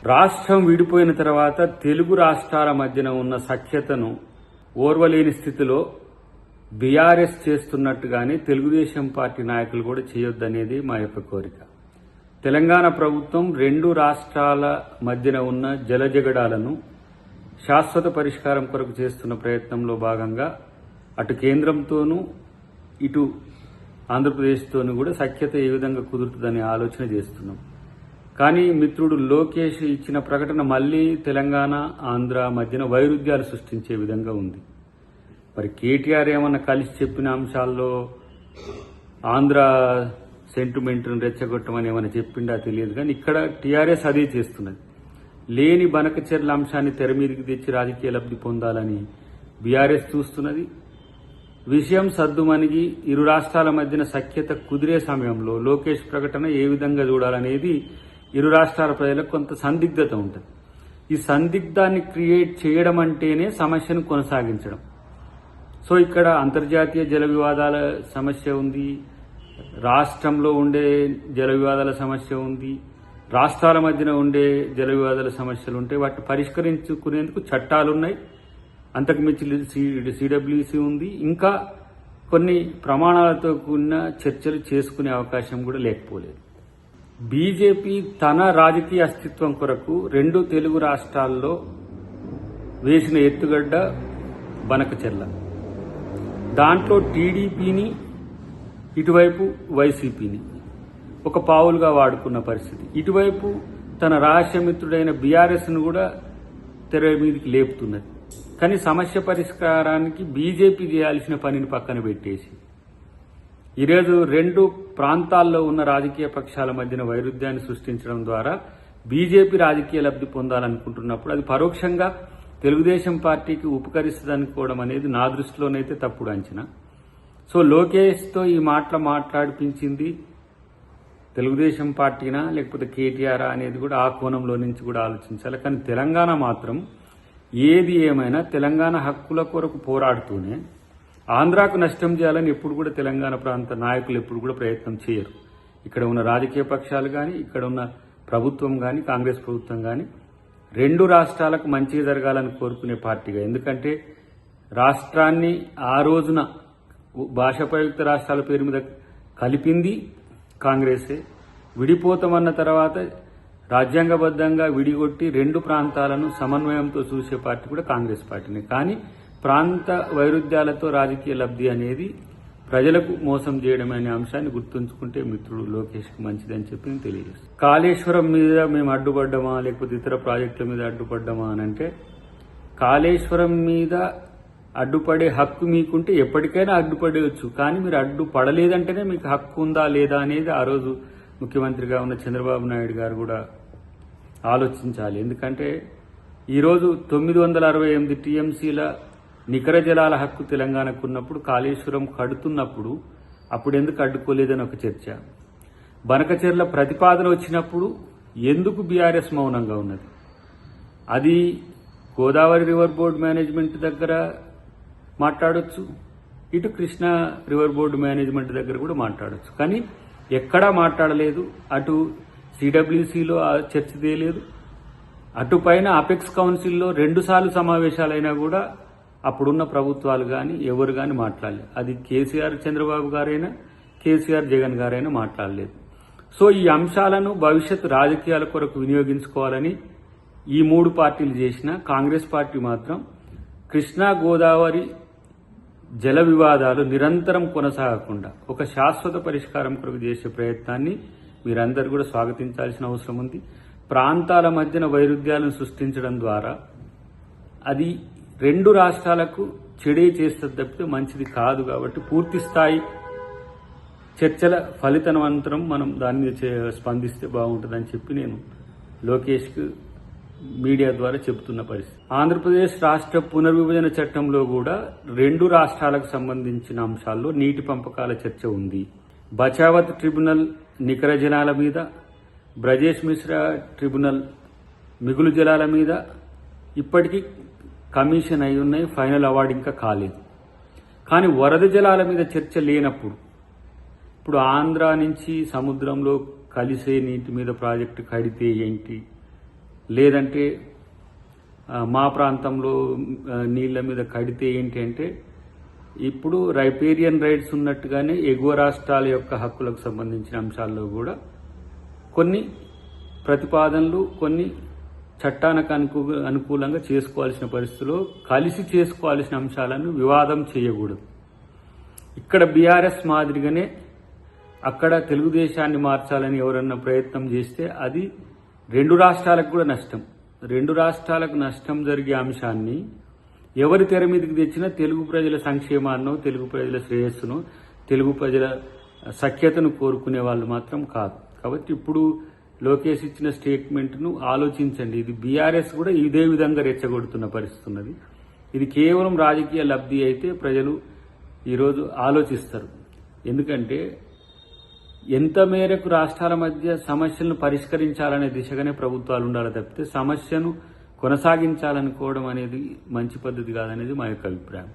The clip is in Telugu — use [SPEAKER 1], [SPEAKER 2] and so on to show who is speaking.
[SPEAKER 1] రాష్ట్రం విడిపోయిన తర్వాత తెలుగు రాష్ట్రాల మధ్యన ఉన్న సఖ్యతను ఓర్వలేని స్థితిలో బీఆర్ఎస్ చేస్తున్నట్టుగానే తెలుగుదేశం పార్టీ నాయకులు కూడా చేయొద్దనేది మా యొక్క కోరిక. తెలంగాణ ప్రభుత్వం రెండు రాష్ట్రాల మధ్యన ఉన్న జలజగడాలను శాశ్వత పరిష్కారం కొరకు చేస్తున్న ప్రయత్నంలో భాగంగా అటు కేంద్రంతోనూ ఇటు ఆంధ్రప్రదేశ్తోనూ కూడా సఖ్యత ఏ విధంగా కుదురుతుందనే ఆలోచన చేస్తున్నాం. కానీ మిత్రుడు లోకేష్ ఇచ్చిన ప్రకటన మళ్లీ తెలంగాణ ఆంధ్ర మధ్యన వైరుధ్యాలు సృష్టించే విధంగా ఉంది. మరి కేటీఆర్ ఏమన్నా కలిసి చెప్పిన అంశాల్లో ఆంధ్ర సెంటిమెంట్ను రెచ్చగొట్టమని ఏమైనా చెప్పిండా తెలియదు. కానీ ఇక్కడ టీఆర్ఎస్ అదే చేస్తున్నది. లేని బనకచెర్ల అంశాన్ని తెర మీదకి తెచ్చి రాజకీయ లబ్ధి పొందాలని బీఆర్ఎస్ చూస్తున్నది. విషయం సద్దుమణిగి ఇరు రాష్ట్రాల మధ్యన సఖ్యత కుదిరే సమయంలో లోకేష్ ప్రకటన ఏ విధంగా చూడాలనేది ఇరు రాష్ట్రాల ప్రజలకు కొంత సందిగ్ధత ఉంటుంది. ఈ సందిగ్ధాన్ని క్రియేట్ చేయడం అంటేనే సమస్యను కొనసాగించడం. సో ఇక్కడ అంతర్జాతీయ జల వివాదాల సమస్య ఉంది, రాష్ట్రంలో ఉండే జల వివాదాల సమస్య ఉంది, రాష్ట్రాల మధ్యన ఉండే జల వివాదాల సమస్యలు ఉంటాయి. వాటిని పరిష్కరించుకునేందుకు చట్టాలున్నాయి, అంతకు మించి సిడబ్ల్యూసీ ఉంది, ఇంకా కొన్ని ప్రమాణాలతో కూడిన చర్చలు చేసుకునే అవకాశం కూడా లేకపోలేదు. బీజేపీ తన రాజకీయ అస్తిత్వం కొరకు రెండు తెలుగు రాష్ట్రాల్లో వేసిన ఎత్తుగడ్డ బనకచెర్ల. దాంట్లో టీడీపీని ఇటువైపు వైసీపీని ఒక పావులుగా వాడుకున్న పరిస్థితి. ఇటువైపు తన రహస్యమిత్రుడైన బీఆర్ఎస్ను కూడా తెర మీదకి లేపుతున్నది. కానీ సమస్య పరిష్కారానికి బీజేపీ చేయాల్సిన పనిని పక్కన పెట్టేసి ఈరోజు రెండు ప్రాంతాల్లో ఉన్న రాజకీయ పక్షాల మధ్యన వైరుధ్యాన్ని సృష్టించడం ద్వారా బీజేపీ రాజకీయ లబ్ధి పొందాలనుకుంటున్నప్పుడు అది పరోక్షంగా తెలుగుదేశం పార్టీకి ఉపకరిస్తుందనుకోవడం అనేది నా దృష్టిలోనైతే తప్పుడు అంచనా. సో లోకేష్తో ఈ మాట్లాడిపించింది తెలుగుదేశం పార్టీనా లేకపోతే కేటీఆర్ అనేది కూడా ఆ కోణంలో నుంచి కూడా ఆలోచించాలి. కానీ తెలంగాణ మాత్రం ఏది ఏమైనా తెలంగాణ హక్కుల కొరకు పోరాడుతూనే ఆంధ్రాకు నష్టం చేయాలని ఎప్పుడు కూడా తెలంగాణ ప్రాంత నాయకులు ఎప్పుడు కూడా ప్రయత్నం చేయరు. ఇక్కడ ఉన్న రాజకీయ పక్షాలు కానీ, ఇక్కడ ఉన్న ప్రభుత్వం కానీ, కాంగ్రెస్ ప్రభుత్వం కానీ రెండు రాష్ట్రాలకు మంచి జరగాలని కోరుకునే పార్టీగా. ఎందుకంటే రాష్ట్రాన్ని ఆ రోజున భాషాప్రయుక్త రాష్ట్రాల పేరు మీద కలిపింది కాంగ్రెసే. విడిపోతామన్న తర్వాత రాజ్యాంగబద్ధంగా విడిగొట్టి రెండు ప్రాంతాలను సమన్వయంతో చూసే పార్టీ కూడా కాంగ్రెస్ పార్టీనే. కానీ ప్రాంత వైరుధ్యాలతో రాజకీయ లబ్ధి అనేది ప్రజలకు మోసం చేయడం అనే అంశాన్ని గుర్తుంచుకుంటే మిత్రుడు లోకేష్కి మంచిదని చెప్పి నేను తెలియజేస్తాను. కాళేశ్వరం మీద మేము అడ్డుపడ్డామా లేకపోతే ఇతర ప్రాజెక్టుల మీద అడ్డుపడ్డామా అని అంటే, కాళేశ్వరం మీద అడ్డుపడే హక్కు మీకుంటే ఎప్పటికైనా అడ్డుపడవచ్చు. కానీ మీరు అడ్డుపడలేదంటేనే మీకు హక్కు ఉందా లేదా అనేది ఆ రోజు ముఖ్యమంత్రిగా ఉన్న చంద్రబాబు నాయుడు గారు కూడా ఆలోచించాలి. ఎందుకంటే ఈరోజు 968 టీఎంసీల నికర జలాల హక్కు తెలంగాణకు ఉన్నప్పుడు, కాళేశ్వరం కడుతున్నప్పుడు అప్పుడు ఎందుకు అడ్డుకోలేదని ఒక చర్చ. బనకచెర్ల ప్రతిపాదన వచ్చినప్పుడు ఎందుకు బీఆర్ఎస్ మౌనంగా ఉన్నది? అది గోదావరి రివర్ బోర్డు మేనేజ్మెంట్ దగ్గర మాట్లాడొచ్చు, ఇటు కృష్ణా రివర్ బోర్డు మేనేజ్మెంట్ దగ్గర కూడా మాట్లాడొచ్చు. కానీ ఎక్కడా మాట్లాడలేదు. అటు సిడబ్ల్యూసీలో ఆ చర్చ తేలేదు, అటుపైన అపెక్స్ కౌన్సిల్లో 2 సార్లు సమావేశాలైనా కూడా అప్పుడున్న ప్రభుత్వాలు కానీ ఎవరు కానీ మాట్లాడలేదు. అది కేసీఆర్ చంద్రబాబు గారైనా, కేసీఆర్ జగన్ గారైనా మాట్లాడలేదు. సో ఈ అంశాలను భవిష్యత్ రాజకీయాల కొరకు వినియోగించుకోవాలని ఈ 3 పార్టీలు చేసిన కాంగ్రెస్ పార్టీ మాత్రం కృష్ణా గోదావరి జల వివాదాలు నిరంతరం కొనసాగకుండా ఒక శాశ్వత పరిష్కారం కొరకు చేసే ప్రయత్నాన్ని మీరందరూ కూడా స్వాగతించాల్సిన అవసరం ఉంది. ప్రాంతాల మధ్యన వైరుధ్యాలను సృష్టించడం ద్వారా అది రెండు రాష్ట్రాలకు చెడే చేస్తుంది తప్పితే మంచిది కాదు. కాబట్టి పూర్తి స్థాయి చర్చల ఫలితానంతరం మనం దాని మీద స్పందిస్తే బాగుంటుందని చెప్పి నేను లోకేష్కు మీడియా ద్వారా చెబుతున్న పరిస్థితి. ఆంధ్రప్రదేశ్ రాష్ట్ర పునర్విభజన చట్టంలో కూడా రెండు రాష్ట్రాలకు సంబంధించిన అంశాల్లో నీటి పంపకాల చర్చ ఉంది. బచావత్ ట్రిబ్యునల్ నికర జలాల మీద, బ్రజేష్ మిశ్రా ట్రిబ్యునల్ మిగులు జలాల మీద ఇప్పటికీ కమిషన్ అయి ఉన్నాయి, ఫైనల్ అవార్డు ఇంకా కాలేదు. కానీ వరద జలాల మీద చర్చ లేనప్పుడు ఇప్పుడు ఆంధ్ర నుంచి సముద్రంలో కలిసే నీటి మీద ప్రాజెక్టు కడితే ఏంటి, లేదంటే మా ప్రాంతంలో నీళ్ల మీద కడితే ఏంటి అంటే ఇప్పుడు రైపేరియన్ రైట్స్ ఉన్నట్టుగానే ఎగువ రాష్ట్రాల యొక్క హక్కులకు సంబంధించిన అంశాల్లో కూడా కొన్ని ప్రతిపాదనలు కొన్ని చట్టానికి అనుకూలంగా చేసుకోవాల్సిన పరిస్థితుల్లో కలిసి చేసుకోవాల్సిన అంశాలను వివాదం చేయకూడదు. ఇక్కడ బీఆర్ఎస్ మాదిరిగానే అక్కడ తెలుగుదేశాన్ని మార్చాలని ఎవరన్నా ప్రయత్నం చేస్తే అది రెండు రాష్ట్రాలకు కూడా నష్టం. రెండు రాష్ట్రాలకు నష్టం జరిగే అంశాన్ని ఎవరి తెర మీదకి తెచ్చినా తెలుగు ప్రజల సంక్షేమాన్నో తెలుగు ప్రజల శ్రేయస్సును తెలుగు ప్రజల సఖ్యతను కోరుకునే వాళ్ళు మాత్రం కాదు. కాబట్టి ఇప్పుడు లోకేష్ ఇచ్చిన స్టేట్మెంట్ను ఆలోచించండి. ఇది బీఆర్ఎస్ కూడా ఇదే విధంగా రెచ్చగొడుతున్న పరిస్థితి ఉన్నది. ఇది కేవలం రాజకీయ లబ్ధి అయితే ప్రజలు ఈరోజు ఆలోచిస్తారు. ఎందుకంటే ఎంత మేరకు రాష్ట్రాల మధ్య సమస్యలను పరిష్కరించాలనే దిశగానే ప్రభుత్వాలు ఉండాలి తప్పితే సమస్యను కొనసాగించాలనుకోవడం అనేది మంచి పద్ధతి కాదనేది మా యొక్క అభిప్రాయం.